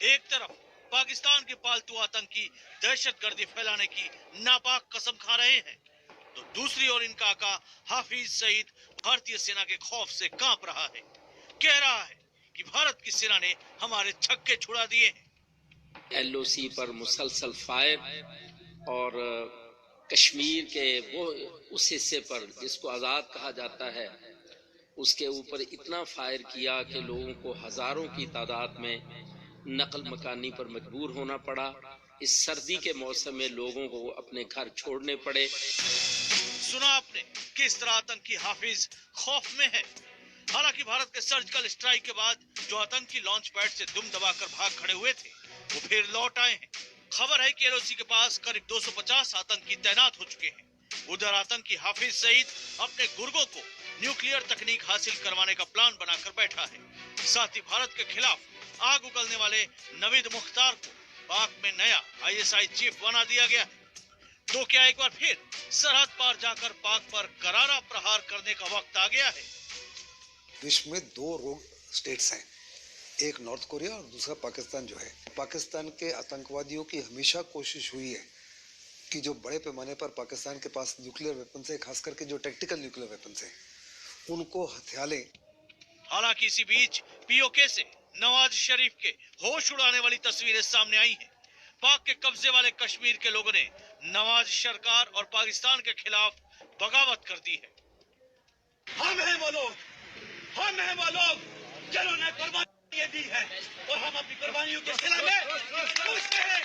एक तरफ पाकिस्तान के पालतू आतंकी दहशतगर्दी फैलाने की नापाक कसम खा रहे हैं, तो दूसरी ओर इनका आका हाफिज सईद भारतीय सेना के खौफ से कांप रहा है। कह रहा है कि भारत की सेना ने हमारे छक्के छुड़ा दिए हैं। एलओसी पर मुसलसल फायर और कश्मीर के वो उस हिस्से पर जिसको आज़ाद कहा जाता है उसके ऊपर इतना फायर किया कि लोगों को हजारों की तादाद में नकल मकानी पर मजबूर होना पड़ा। इस सर्दी के मौसम में लोगों को अपने घर छोड़ने पड़े। सुना आपने किस तरह आतंकी हाफिज खौफ में है। हालांकि भारत के सर्जिकल स्ट्राइक के बाद जो आतंकी लॉन्च पैड से दुम दबाकर भाग खड़े हुए थे वो फिर लौट आए हैं। खबर है कि एलओसी के पास करीब 250 आतंकी तैनात हो चुके हैं। उधर आतंकी हाफिज सईद अपने गुर्गों को न्यूक्लियर तकनीक हासिल करवाने का प्लान बनाकर बैठा है। साथ ही भारत के खिलाफ आग उगलने वाले नवीद मुख्तार को पाक में नया आईएसआई चीफ बना दिया गया है। तो क्या एक बार फिर सरहद पार जाकर पाक पर करारा प्रहार करने का वक्त आ गया है? विश्व में दो रोग स्टेट्स हैं, एक नॉर्थ कोरिया और दूसरा पाकिस्तान जो है। पाकिस्तान के आतंकवादियों की हमेशा कोशिश हुई है कि जो बड़े पैमाने पर पाकिस्तान के पास न्यूक्लियर वेपन्स है, खास करके जो टैक्टिकल न्यूक्लियर वेपन्स है, उनको हथिया लें। हालांकि इसी बीच पीओके से नवाज शरीफ के होश उड़ाने वाली तस्वीरें सामने आई हैं। पाक के कब्जे वाले कश्मीर के लोगों ने नवाज सरकार और पाकिस्तान के खिलाफ बगावत कर दी है। हम हैं वो लोग जिन्होंने कुर्बानी दी है और हम अपनी कुर्बानियों के सिला में पूछते हैं।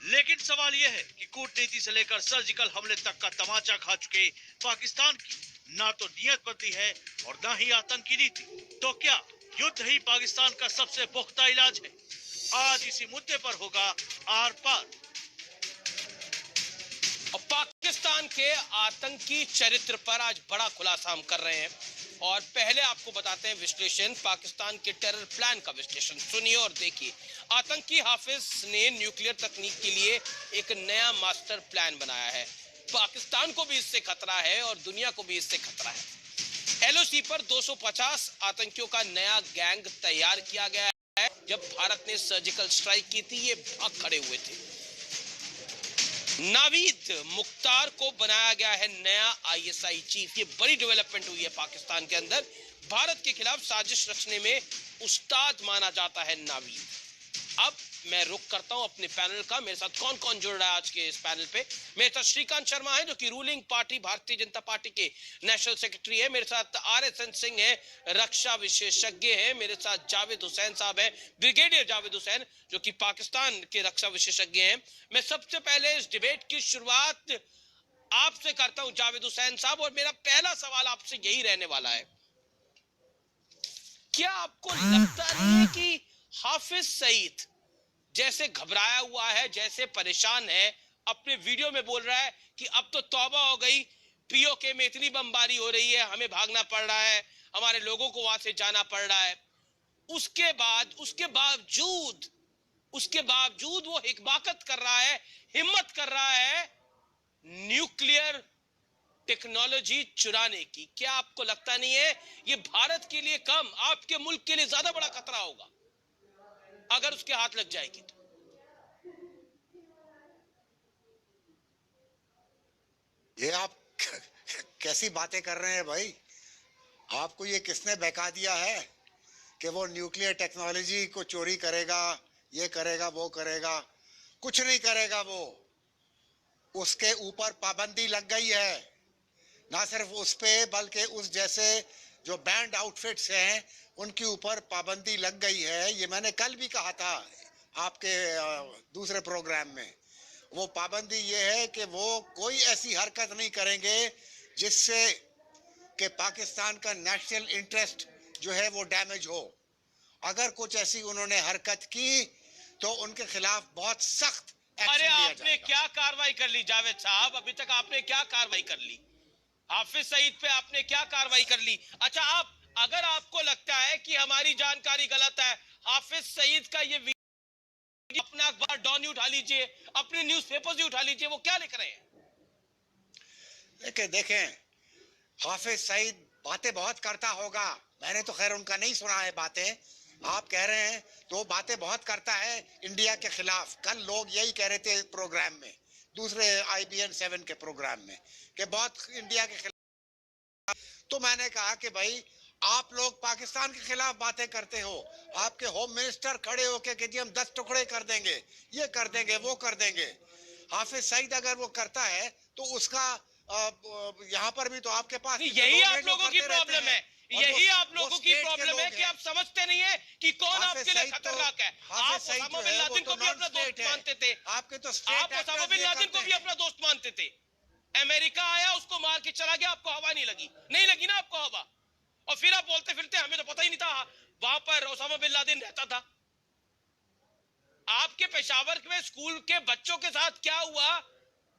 लेकिन सवाल यह है कि कूटनीति से लेकर सर्जिकल हमले तक का तमाचा खा चुके पाकिस्तान की ना तो नियत बदली है और ना ही आतंकी नीति। तो क्या युद्ध ही पाकिस्तान का सबसे पुख्ता इलाज है? आज इसी मुद्दे पर होगा आर पार। और पाकिस्तान के आतंकी चरित्र पर आज बड़ा खुलासा हम कर रहे हैं और पहले आपको बताते हैं विश्लेषण, पाकिस्तान के टेरर प्लान का विश्लेषण सुनिए और देखिए। आतंकी हाफिज ने न्यूक्लियर तकनीक के लिए एक नया मास्टर प्लान बनाया है। पाकिस्तान को भी इससे खतरा है और दुनिया को भी इससे खतरा है। एलओसी पर 250 आतंकियों का नया गैंग तैयार किया गया है। जब भारत ने सर्जिकल स्ट्राइक की थी ये भाग खड़े हुए थे। नावीद मुख्तार को बनाया गया है नया आईएसआई चीफ। ये बड़ी डेवलपमेंट हुई है पाकिस्तान के अंदर। भारत के खिलाफ साजिश रचने में उस्ताद माना जाता है नावीद। अब मैं रुक करता हूं अपने पैनल का। मेरे साथ कौन कौन जुड़ रहा है आज के इस पैनल पे? मेरे साथ श्रीकांत शर्मा है जो कि ruling party Bharatiya Janata party के नेशनल सेक्रेटरी है। मेरे साथ RSN सिंह है, रक्षा विशेषज्ञ है। मेरे साथ जावेद हुसैन साहब है, ब्रिगेडियर जावेद हुसैन, जो कि पाकिस्तान के रक्षा विशेषज्ञ हैं। मैं सबसे पहले इस डिबेट की शुरुआत आपसे करता हूं जावेद हुसैन साहब, और मेरा पहला सवाल आपसे यही रहने वाला है। क्या आपको लगता नहीं है कि हाफिज सईद जैसे घबराया हुआ है, जैसे परेशान है, अपने वीडियो में बोल रहा है कि अब तो तौबा हो गई, पीओके में इतनी बमबारी हो रही है, हमें भागना पड़ रहा है, हमारे लोगों को वहां से जाना पड़ रहा है, उसके बावजूद वो हिकमाकत कर रहा है, हिम्मत कर रहा है न्यूक्लियर टेक्नोलॉजी चुराने की? क्या आपको लगता नहीं है ये भारत के लिए कम, आपके मुल्क के लिए ज्यादा बड़ा खतरा होगा अगर उसके हाथ लग जाएगी तो? ये आप कैसी बातें कर रहे हैं भाई? आपको ये किसने बहका दिया है कि वो न्यूक्लियर टेक्नोलॉजी को चोरी करेगा, ये करेगा, वो करेगा? कुछ नहीं करेगा वो। उसके ऊपर पाबंदी लग गई है। ना सिर्फ उस पे बल्कि उस जैसे जो बैंड आउटफिट्स हैं उनके ऊपर पाबंदी लग गई है। ये मैंने कल भी कहा था आपके दूसरे प्रोग्राम में। वो पाबंदी ये है कि वो कोई ऐसी हरकत नहीं करेंगे जिससे कि पाकिस्तान का नेशनल इंटरेस्ट जो है वो डैमेज हो। अगर कुछ ऐसी उन्होंने हरकत की तो उनके खिलाफ बहुत सख्त एक्शन लिया जाएगा। आपने क्या कार्रवाई कर ली जावेद साहब? अभी तक आपने क्या कार्रवाई कर ली? हाफिज सईद पे आपने क्या कार्रवाई कर ली? अच्छा, आप अगर आपको लगता है कि हमारी जानकारी गलत है, हाफिज सईद का ये वीडियो अपना अखबार डॉन ही उठा लीजिए, अपने न्यूज़पेपर्स ही उठा लीजिए, वो क्या लिख रहे हैं? देखें हाफिज सईद बातें बहुत करता होगा, मैंने तो खैर उनका नहीं सुना है बातें, आप कह रहे हैं तो बातें बहुत करता है इंडिया के खिलाफ। कल लोग यही कह रहे थे प्रोग्राम में, दूसरे IBN 7 के प्रोग्राम में, कि बहुत इंडिया के खिलाफ। तो मैंने कहा कि भाई आप लोग पाकिस्तान के खिलाफ बातें करते हो, आपके होम मिनिस्टर खड़े होके कि जी हम 10 टुकड़े कर देंगे, ये कर देंगे, वो कर देंगे। हाफिज सईद अगर वो करता है तो उसका यहाँ पर भी तो आपके पास यही आप लोगों की प्रॉब्लम है, यही आप लोगों की प्रॉब्लम है कि आप समझते नहीं है कि कौन आपके लिए खतरनाक है। आप ओसामा बिन लादेन को भी अपना दोस्त मानते थे, आपके तो आप ओसामा बिन लादेन को भी अपना दोस्त मानते थे। अमेरिका आया, उसको मार के चला गया, आपको हवा नहीं लगी, नहीं लगी ना आपको हवा, और फिर आप बोलते फिरते हमें तो पता ही नहीं था वहां पर ओसामा बिन लादेन रहता था। आपके पेशावर में स्कूल के बच्चों के साथ क्या हुआ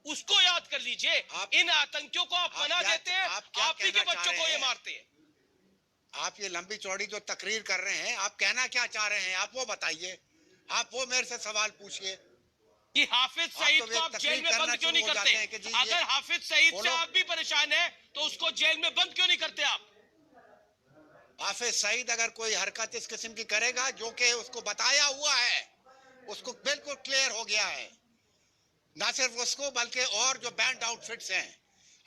उसको याद कर लीजिए। इन आतंकियों को आप पनाह देते हैं, आप ही के बच्चों को ये मारते हैं। आप ये लंबी चौड़ी जो तकरीर कर रहे हैं, आप कहना क्या चाह रहे हैं, आप वो बताइए, आप वो मेरे से सवाल पूछिए कि हाफिज सईद को आप जेल में बंद क्यों नहीं करते? अगर हाफिज सईद से आप भी परेशान हैं तो उसको जेल में बंद क्यों नहीं करते आप? हाफिज सईद अगर कोई हरकत इस किस्म की करेगा जो कि उसको बताया हुआ है, उसको बिल्कुल क्लियर हो गया है, ना सिर्फ उसको बल्कि और जो बैंड आउटफिट्स हैं,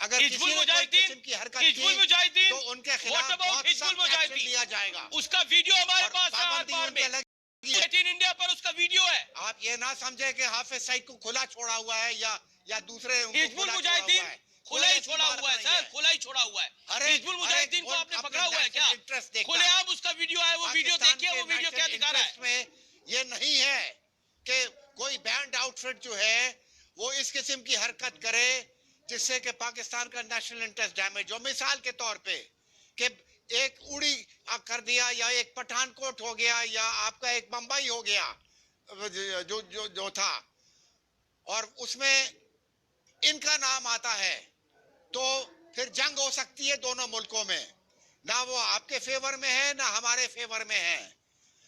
अगर किसी ने कोई किस्म की हरकत की तो उनके खिलाफ बहुत सख्त एक्शन लिया जाएगा। उसका वीडियो हमारे पास है, अखबार में 18 इंडिया पर उसका वीडियो है। आप ये ना समझे कि हाफिज सईद को खुला छोड़ा हुआ है या दूसरे हिजबुल मुजाहिदीन खुला ही छोड़ा हुआ है सर, खुला ही छोड़ा हुआ है। हिजबुल मुजाहिदीन को आपने पकड़ा हुआ है क्या? खुलेआम उसका वीडियो है, वो वीडियो देखिए, वो वीडियो क्या दिखा रहा है। में ये नहीं है कि कोई बैंड आउटफिट जो है वो इस किस्म की हरकत करे जिससे कि पाकिस्तान का नेशनल इंटरेस्ट डैमेज हो। मिसाल के तौर पे कि एक उड़ी कर दिया, या एक पठानकोट हो गया, या आपका एक बंबई हो गया जो जो जो था, और उसमें इनका नाम आता है, तो फिर जंग हो सकती है दोनों मुल्कों में। ना वो आपके फेवर में है ना हमारे फेवर में है,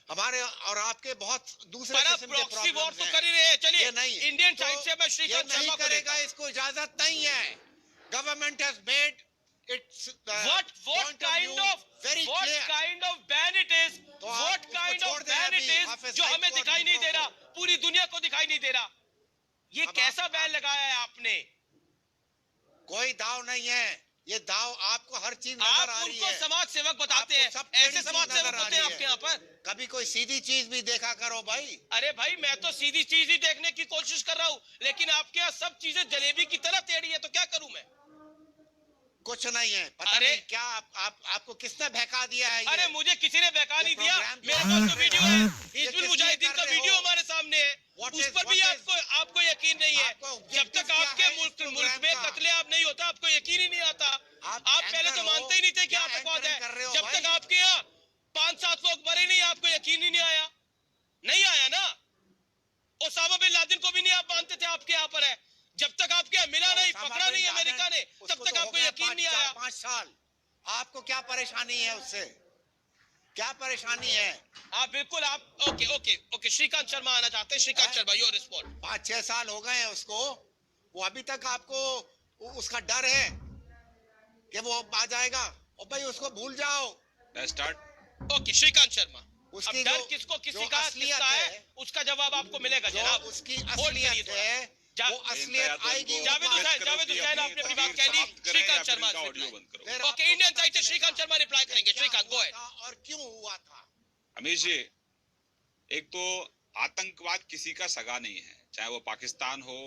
हमारे और आपके बहुत दूसरे किस्म के प्रॉब्लम्स तो कर ही रहे हैं। चलिए नहीं इंडियन साइड से मैं श्रीकांत नहीं शर्मा को करेगा, इसको इजाजत नहीं है। Government has made it's what kind of ban it is, what kind of ban it is जो हमें दिखाई नहीं दे रहा, पूरी दुनिया को दिखाई नहीं दे रहा। ये कैसा बैन लगाया है आपने? कोई दाव नहीं है, ये दाव आपको हर चीज नजर आ रही है। आप समाज सेवक बताते हैं, ऐसे समाज सेवक होते हैं आपके यहाँ पर। कभी कोई सीधी चीज भी देखा करो भाई। अरे भाई मैं तो सीधी चीज ही देखने की कोशिश कर रहा हूँ, लेकिन आपके यहाँ सब चीजें जलेबी की तरह टेढ़ी है, तो क्या करूं मैं? कुछ नहीं है, पता नहीं क्या आपको किसने बहका दिया है? अरे मुझे किसी ने बहका नहीं दिया, मेरे पास तो वीडियो है, हिजबुल मुजाहिदीन का वीडियो हमारे सामने है, उस पर भी आपको यकीन नहीं है। जब तक आपके मुल्क में कत्लेआम नहीं होता आपको यकीन ही नहीं आता। आप पहले तो मानते ही नहीं थे कि आतंकवाद है, जब तक आपके यहाँ 5-7 लोग मरे नहीं आपको यकीन ही नहीं आया, नहीं आया ना। ओसामा बिन लादेन को भी नहीं आप मानते थे, आपके यहाँ पर है। जब तक आपके यहाँ मिला नहीं, पकड़ा नहीं अमेरिका ने, तब तक आपको यकीन नहीं आया। 5 साल आपको क्या परेशानी है उससे? क्या परेशानी है? आप बिल्कुल आप ओके श्रीकांत शर्मा आना चाहते हैं। Shrikant Sharma your respond. 5-6 साल हो गए हैं उसको, वो अभी तक आपको उसका डर है कि वो आ जाएगा, और भाई उसको भूल जाओ। स्टार्ट। ओके श्रीकांत शर्मा, उसकी डर किसको किसका है उसका जवाब आपको मिलेगा जनाब। उसकी असलियत है, वो असलियत आएगी। जावेद हुसैन आपने अपनी बात कह ली। Shrikant Sharma okay Indian side से श्रीकांत शर्मा रिप्लाई करेंगे। Shrikant go ahead. और क्यों हुआ था? अमीश जी, एक तो आतंकवाद किसी का सगा नहीं है, चाहे वो पाकिस्तान हो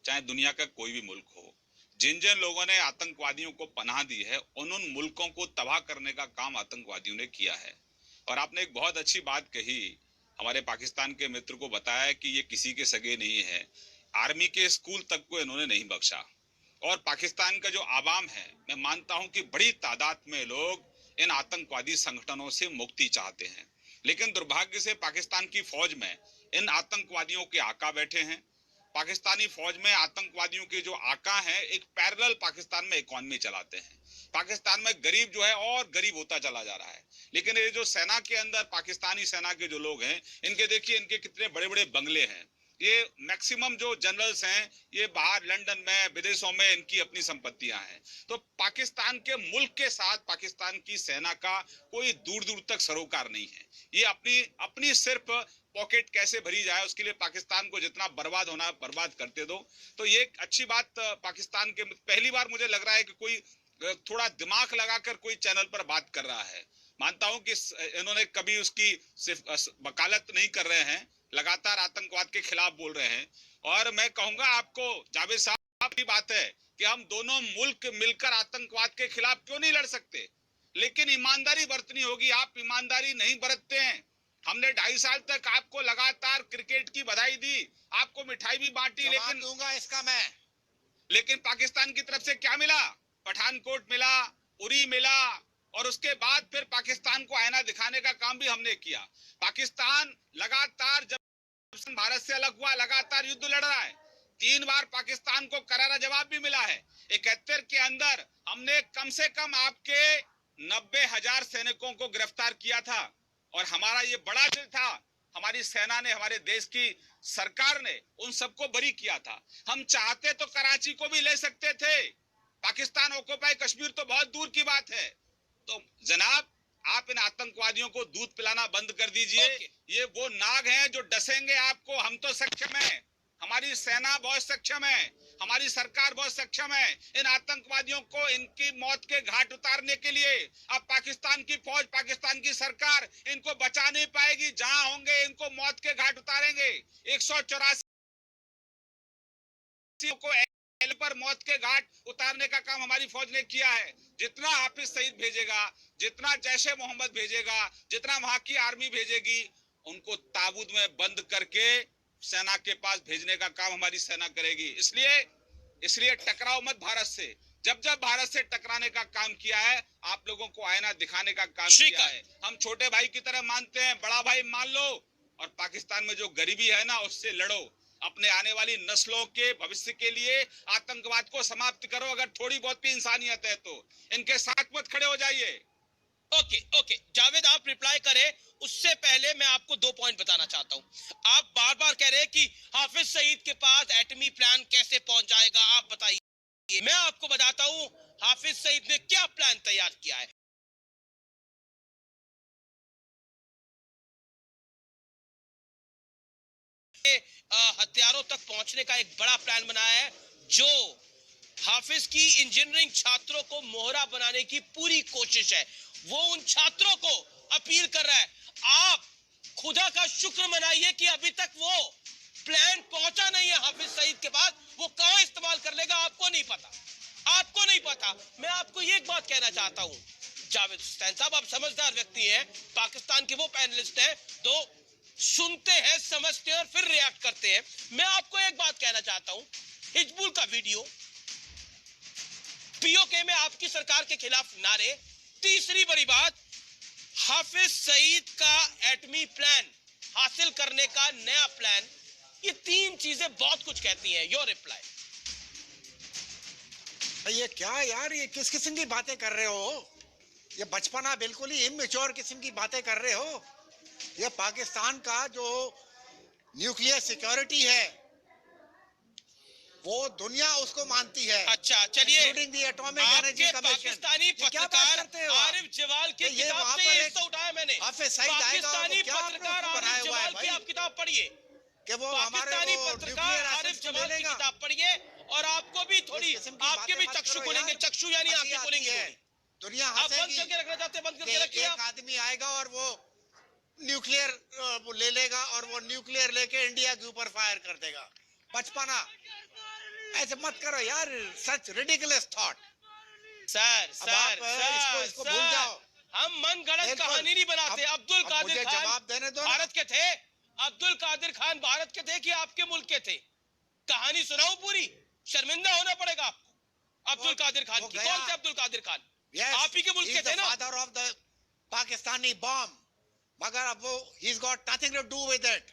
चाहे दुनिया का कोई भी मुल्क हो। जिन जिन लोगों ने आतंकवादियों को पनाह दी है उन मुल्कों को तबाह करने का काम आतंकवादियों ने किया है। और आपने एक बहुत अच्छी बात कही, हमारे पाकिस्तान के मित्र को बताया कि ये किसी के सगे नहीं है। आर्मी के स्कूल तक को इन्होंने नहीं बख्शा। और पाकिस्तान का जो आवाम है, मैं मानता हूं कि बड़ी तादाद में लोग इन आतंकवादी संगठनों से मुक्ति चाहते हैं, लेकिन दुर्भाग्य से पाकिस्तान की फौज में इन आतंकवादियों के आका बैठे हैं। पाकिस्तानी फौज में आतंकवादियों के जो आका हैं एक पैरेलल पाकिस्तान में इकॉनमी चलाते हैं। पाकिस्तान में गरीब जो है और गरीब होता चला जा रहा है, लेकिन ये जो सेना के अंदर पाकिस्तानी सेना के जो लोग हैं, इनके देखिए इनके कितने बड़े बड़े बंगले हैं, ये मैक्सिमम जो जनरल्स हैं ये बाहर लंदन में विदेशों में इनकी अपनी संपत्तियां हैं। तो पाकिस्तान के मुल्क के साथ पाकिस्तान की सेना का कोई दूर दूर तक सरोकार नहीं है। ये अपनी सिर्फ पॉकेट कैसे भरी जाए उसके लिए पाकिस्तान को जितना बर्बाद होना है बर्बाद करते दो। तो ये एक अच्छी बात पाकिस्तान के, पहली बार मुझे लग रहा है कि कोई थोड़ा दिमाग लगाकर कोई चैनल पर बात कर रहा है। मानता हूं कि इन्होंने कभी उसकी सिर्फ वकालत नहीं कर रहे हैं, लगातार आतंकवाद के खिलाफ बोल रहे हैं। और मैं कहूंगा आपको जावेद साहब की बात है कि हम दोनों मुल्क मिलकर आतंकवाद के खिलाफ क्यों नहीं लड़ सकते, लेकिन ईमानदारी बरतनी होगी। आप ईमानदारी नहीं बरतते हैं। हमने 2.5 साल तक आपको लगातार क्रिकेट की बधाई दी, आपको मिठाई भी बांटी, लेकिन दूंगा इसका मैं, लेकिन पाकिस्तान की तरफ से क्या मिला? पठानकोट मिला, उरी मिला, और उसके बाद फिर पाकिस्तान को आईना दिखाने का काम भी हमने किया। पाकिस्तान लगातार जब भारत से अलग हुआ लगातार युद्ध लड़ रहा है। 3 बार पाकिस्तान को करारा जवाब भी मिला है। 71 के अंदर हमने कम से कम आपके 90,000 सैनिकों को गिरफ्तार किया था, और हमारा ये बड़ा दिल था, हमारी सेना ने, हमारे देश की सरकार ने उन सबको बरी किया था। हम चाहते तो कराची को भी ले सकते थे, पाकिस्तान ऑक्युपाई कश्मीर तो बहुत दूर की बात है। तो जनाब, आप इन आतंकवादियों को दूध पिलाना बंद कर दीजिए। ये वो नाग हैं जो डसेंगे आपको। हम तो सक्षम हैं, हमारी सेना बहुत सक्षम है, हमारी सरकार बहुत सक्षम है इन आतंकवादियों को इनकी मौत के घाट उतारने के लिए। अब पाकिस्तान की फौज, पाकिस्तान की सरकार इनको बचा नहीं पाएगी। जहां होंगे इनको मौत के घाट उतारेंगे। 184 को पर मौत के घाट उतारने का काम हमारी फौज ने किया है। जितना हाफिज सईद भेजेगा, जितना जैशे मोहम्मद भेजेगा, जितना वहां की आर्मी भेजेगी, उनको ताबूत में बंद करके सेना के पास भेजने का काम हमारी सेना करेगी। इसलिए टकराओ मत भारत से। जब भारत से टकराने का काम किया है, आप लोगों को आईना दिखाने का काम किया है। हम छोटे भाई की तरह मानते हैं, बड़ा भाई मान लो, और पाकिस्तान में जो गरीबी है ना, उससे लड़ो। अपने आने वाली नस्लों के भविष्य के लिए आतंकवाद को समाप्त करो। अगर थोड़ी बहुत भी इंसानियत है तो इनके साथ मत खड़े हो जाइए। ओके जावेद, आप रिप्लाई करें उससे पहले मैं आपको 2 पॉइंट बताना चाहता हूं। आप बार बार कह रहे हैं कि हाफिज सईद के पास एटमी प्लान कैसे पहुंच जाएगा, आप बताइए। मैं आपको बताता हूं हाफिज सईद ने क्या प्लान तैयार किया है। हथियारों तक पहुंचने का एक बड़ा प्लान बनाया है, जो हाफिज की इंजीनियरिंग छात्रों को मोहरा बनाने की पूरी कोशिश है। वो उन छात्रों को अपील कर रहा है, आप खुदा का शुक्र मनाइए कि अभी तक वो प्लान पहुंचा नहीं है हाफिज सईद के पास। वो कहां इस्तेमाल कर लेगा आपको नहीं पता, आपको नहीं पता। मैं आपको ये एक बात कहना चाहता हूं जावेद हुसैन साहब, आप समझदार व्यक्ति हैं, पाकिस्तान के वो पैनलिस्ट हैं तो सुनते हैं, समझते हैं और फिर रिएक्ट करते हैं। मैं आपको एक बात कहना चाहता हूं, हिजबुल का वीडियो, पीओके में आपकी सरकार के खिलाफ नारे, तीसरी बड़ी बात हाफिज सईद का एटमी प्लान हासिल करने का नया प्लान, ये 3 चीजें बहुत कुछ कहती हैं। Your reply. ये क्या यार, ये किस किस्म की बातें कर रहे हो? ये बचपना, बिल्कुल ही इमेच्योर किस्म की बातें कर रहे हो। ये पाकिस्तान का जो न्यूक्लियर सिक्योरिटी है वो दुनिया उसको मानती है। अच्छा चलिए, आपके पाकिस्तानी पत्रकार आरिफ जवाल की किताब से ये हिस्सा उठाया मैंने। पाकिस्तानी पत्रकार आरिफ जवाल की आप किताब पढ़िए, कि वो पाकिस्तानी पत्रकार आरिफ जवाल की किताब पढ़िए और आपको भी थोड़ी, आपके भी चक्षु खुलेंगे। चक्षु यानी आंखें खुलेंगी। दुनिया आप बंद करके रखना चाहते हैं, बंद करके रखिए। एक आदमी आएगा और वो न्यूक्लियर ले लेगा और वो न्यूक्लियर लेके इंडिया के ऊपर फायर कर देगा। बचपना, ऐसे मत करो यार, सच रिडिकुलस थॉट। सर इसको भूल जाओ। हम मन गढ़ंत कहानी नहीं बनाते। अब्दुल कादिर खान जवाब देने दो। भारत के थे, अब्दुल कादिर खान भारत के थे कि आपके मुल्क के थे? कहानी सुनाऊं पूरी? शर्मिंदा होना पड़ेगा आपको। अब्दुल कादिर खान की, कौन से अब्दुल कादिर खान? आप ही के मुल्क के थे ना? Father of the Pakistani bomb, मगर अब वो he's got nothing to do with it।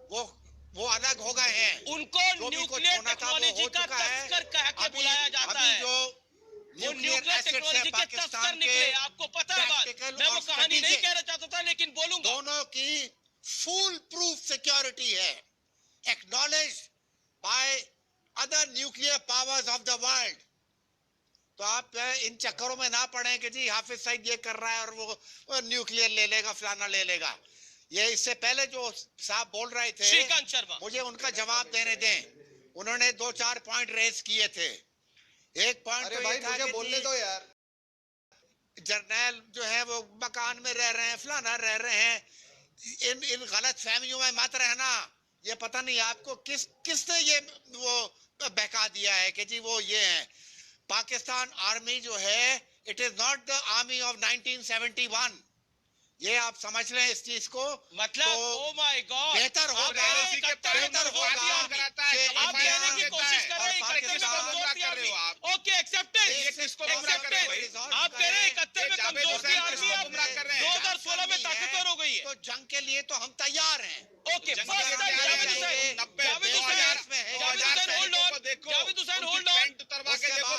वो अलग हो गए हैं। उनको न्यूक्लियर टेक्नोलॉजी का तस्कर कह के बुलाया जाता है। जो वो न्यूक्लियर टेक्नोलॉजी के तस्कर निकले, आपको पता है बात। मैं वो कहानी नहीं कहना चाहता था, लेकिन बोलूंगा। दोनों की फुल प्रूफ सिक्योरिटी है। acknowledged by other nuclear powers of the world. तो आप इन चक्करों में ना पड़े कि जी हाफिज सईद ये कर रहा है और वो न्यूक्लियर ले लेगा, फलाना ले लेगा। ये इससे पहले जो साहब बोल रहे थे, श्रीकांत शर्मा, मुझे उनका जवाब देने दें। उन्होंने 2-4 पॉइंट रेज किए थे। एक पॉइंट तो ये था कि बोलने दो यार, जर्नैल जो है वो मकान में रह रहे हैं, फलाना रह रहे हैं। इन गलत फहमियों में मत रहना। ये पता नहीं आपको किसने ये वो बहका दिया है कि जी वो ये है। पाकिस्तान आर्मी जो है, it is not the army of 1971। ये आप समझ लें इस चीज को। मतलब ओ माय गॉड, बेहतर होगा आप कहने की कोशिश कर रहे हैं 71 में कमजोर थी आर्मी। Okay, accepted. आप कह रहे हैं 71 में कमजोर थी आर्मी, आप 2016 में ताकतवर हो गई है। तो जंग के लिए तो हम तैयार हैं। Okay, first time Javed Hussain hold on.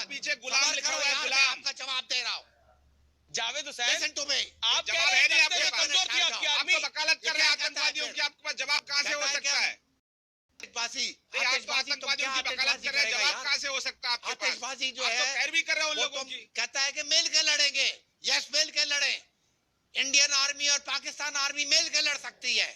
पीछे गुलाम लिखा हुआ है, गुलाम का जवाब दे रहा हूँ। Javed Hussain, Listen to me. आप कह जवाब रहे है नहीं हैं आपके पास, कमजोर थी आपकी आर्मी। आप तो वकालत कर रहे हैं आतंकवादियों की, आपके पास जवाब कहां से हो सकता है? आतिशबाजी, आप तो आतंकवादियों की वकालत कर रहे हैं, जवाब कहां से हो सकता है आपके पास? आतिशबाजी जो आप तो है पैरवी कर रहे हैं उन वो लोगों तो की। कहता है कि मिल के लड़ेंगे। यस, मिल के लड़े। इंडियन आर्मी और पाकिस्तान आर्मी मिल के लड़ सकती है।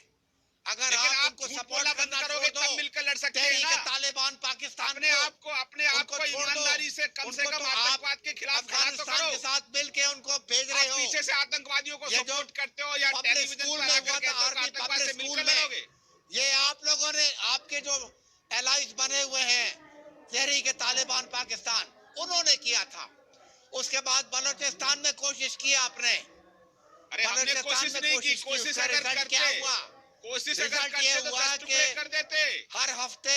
अगर लेकिन आप आप उनको झूठ सपोर्ट बोलना बंद करना करोगे छोड़ तब दो, मिलकर लड़ सकते हैं तहरीक ना। तालिबान पाकिस्तान अपने आप को उनको छोड़ दो। ईमानदारी से कम तो आतंकवाद के खिलाफ खड़ा तो अफगानिस्तान करो। के साथ मिल के उनको भेज रहे आप हो। पीछे से आतंकवादियों को ये जो सपोर्ट करते हो या पब्लिक टेलीविजन स्कूल पर में आकर हुआ कहते था, हो आर्मी आतंकवाद से पब्लिक मिलकर स्कूल में, लड़ोगे। ये आप लोगों ने, आपके जो एलाइज बने हुए हैं तहरीक तालिबान पाकिस्तान, उन्होंने किया था। उसके बाद बलोचिस्तान में कोशिश की आपने। अरे हमने कोशिश नहीं की। कोशिश अगर करते, क्या हुआ? कोशिश अगर रिजल्ट करते ये तो हुआ 10 टुकड़े कि कर देते। हर हफ्ते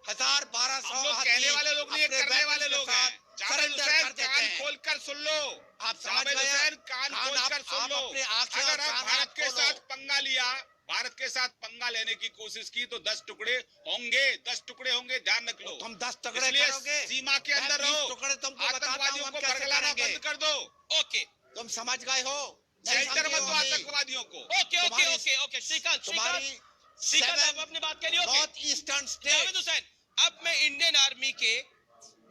1000-1200 हम लोग कहने वाले लोग नहीं, करने वाले लोग हैं। जावेद हुसैन, कान खोलकर सुन लो। आप समझ जावेद गए? हुसैन, कान खोलकर सुन लो। अपनी आंखें और अगर आप कान भारत आप के खोलो। साथ पंगा लिया, भारत के साथ पंगा लेने की कोशिश की तो 10 टुकड़े होंगे, 10 टुकड़े होंगे, ध्यान रख लो। तुम 10 टुकड़े इसलिए करोगे, सीमा के मैं अंदर 20 रहो। टुकड़े तुमको बताता हूं आतंकवादियों हम को कैसे बरगलाना करेंगे। बंद कर दो। ओके, तुम समझ गए हो? शेल्टर मत दो आतंकवादियों को। ओके, श्रीकांत, आप अपनी बात करिए। North eastern Javed state, Hussain, अब मैं इंडियन आर्मी के,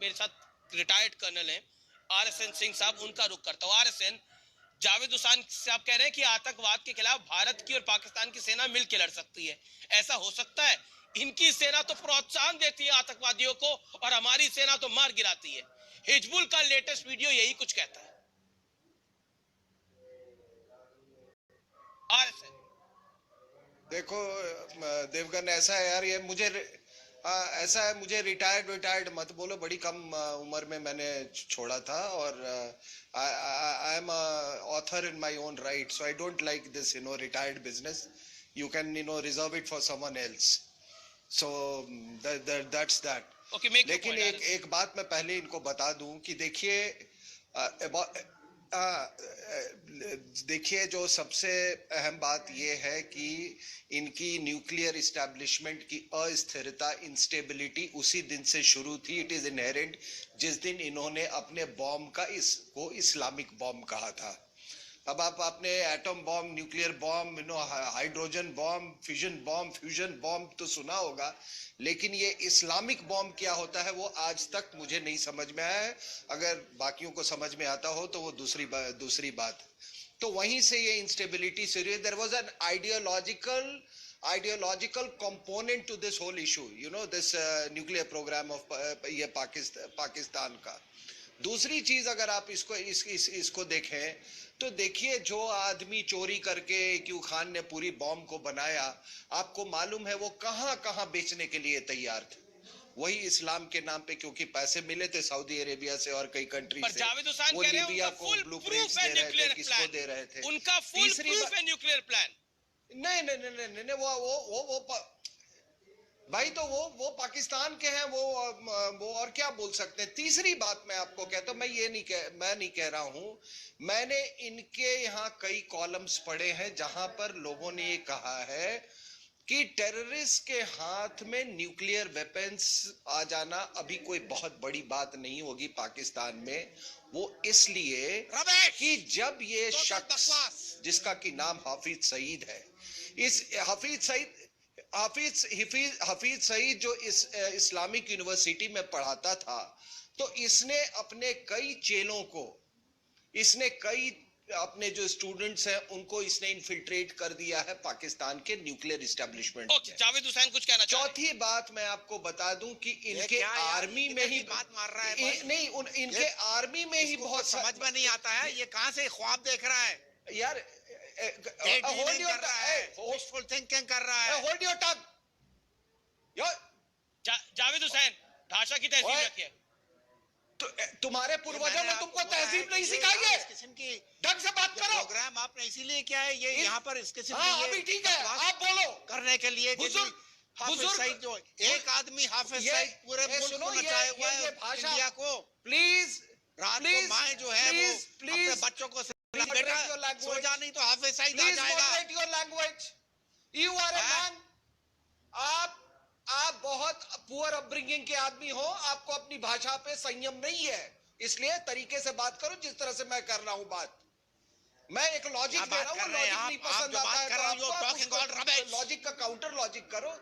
मेरे साथ रिटायर्ड कर्नल हैं RSN सिंह साहब, उनका रुख करता हूँ। RSN, जावेद हुसैन साहब कह रहे हैं कि आतंकवाद के खिलाफ भारत की और पाकिस्तान की सेना मिलकर लड़ सकती है। ऐसा हो सकता है? इनकी सेना तो प्रोत्साहन देती है आतंकवादियों को और हमारी सेना तो मार गिराती है। हिजबुल का लेटेस्ट वीडियो यही कुछ कहता है। RSN, देखो देवगन, ऐसा है यार, ये मुझे ऐसा है, मुझे रिटायर्ड मत बोलो। बड़ी कम उम्र में मैंने छोड़ा था और I am author in my own right, so I don't like this retired business. You can reserve it for someone else. So that's that. okay, make your लेकिन point, एक बात मैं पहले इनको बता दूं कि देखिए जो सबसे अहम बात यह है कि इनकी न्यूक्लियर इस्टेब्लिशमेंट की अस्थिरता, इंस्टेबिलिटी उसी दिन से शुरू थी. It is inherent. जिस दिन इन्होंने अपने बॉम्ब का इसको इस्लामिक बॉम्ब कहा था. अब आप अपने atom bomb, nuclear bomb, hydrogen bomb, fusion bomb तो सुना होगा, लेकिन ये इस्लामिक बॉम्ब क्या होता है वो आज तक मुझे नहीं समझ में आया है. अगर बाकियों को समझ में आता हो तो वो दूसरी बात. तो वहीं से ये इंस्टेबिलिटी शुरू है. There was an ideological component to this whole issue, this nuclear programme of ये पाकिस्तान का. दूसरी चीज, अगर आप इसको देखें तो देखिए, जो आदमी चोरी करके क्यू खान ने पूरी बॉम्ब को बनाया, आपको मालूम है वो कहां कहां बेचने के लिए तैयार थे. वही इस्लाम के नाम पे, क्योंकि पैसे मिले थे सऊदी अरेबिया से और कई कंट्री से. जावेद हुसैन वो कह रहे हैं लीबिया उनका को फुल ब्लूप्रिंट्स प्रूफ है दे रहे न्यूक्लियर थे, किसको दे रहे थे. उनका फुल प्रूफ है न्यूक्लियर प्लान. नहीं, वो भाई तो वो पाकिस्तान के हैं, वो और क्या बोल सकते हैं. तीसरी बात मैं आपको कहता हूं, मैं नहीं कह रहा हूं, मैंने इनके यहाँ कई कॉलम्स पढ़े हैं जहां पर लोगों ने ये कहा है कि टेररिस्ट के हाथ में न्यूक्लियर वेपन्स आ जाना अभी कोई बहुत बड़ी बात नहीं होगी पाकिस्तान में. वो इसलिए कि जब ये शख्स जिसका कि नाम हाफिज सईद है, इस हाफिज सईद हफीज सईद जो इस्लामिक यूनिवर्सिटी में पढ़ाता था, तो इसने अपने कई चेलों को, इसने कई अपने जो स्टूडेंट्स हैं उनको इसने इन्फिल्ट्रेट कर दिया है पाकिस्तान के न्यूक्लियर इस्टेब्लिशमेंट में। जावेद हुसैन कुछ कहना चाह रहे हैं? चौथी बात मैं आपको बता दूं कि इनके आर्मी में ही बात मार रहा है नहीं, इनके आर्मी में ही बहुत समझ में नहीं आता है, ये कहां से ख्वाब देख रहा है यार। होल्ड योर विशफुल थिंकिंग कर रहा है। Hold your tongue. Javed Hussain, भाषा की तहजीब रखिए। तुम्हारे पूर्वजों ने तुमको तहजीब नहीं सिखाई है? किस्म की ढंग से बात करो। प्रोग्राम आपने इसीलिए किया है, ये यहाँ पर इस किस्म हाँ, अभी ठीक है, आप बोलो करने के लिए कि हाफिज सईद जो एक आदमी हाफिज सईद पूरे मुल्क को नचाए हुआ है, इंडिया को। प्लीज रात को माए जो है वो अपने बच्चों को बेटा सो जा, नहीं तो हाफिज सईद आ जाएगा। Your language. You are a man. आप बहुत पुअर अपब्रिंगिंग के आदमी हो, आपको अपनी भाषा पे संयम नहीं है, इसलिए तरीके से बात करो जिस तरह से मैं कर रहा हूं बात। मैं एक लॉजिक दे रहा हूं, लॉजिक नहीं पसंद आता है तो आपको लॉजिक का काउंटर लॉजिक करो।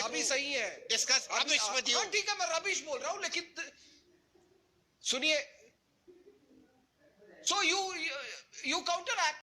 अभी सही है, डिस्कस रबिश विद यू। ठीक है, मैं रबिश बोल रहा हूं, लेकिन सुनिए, सो यू काउंटर एक्ट।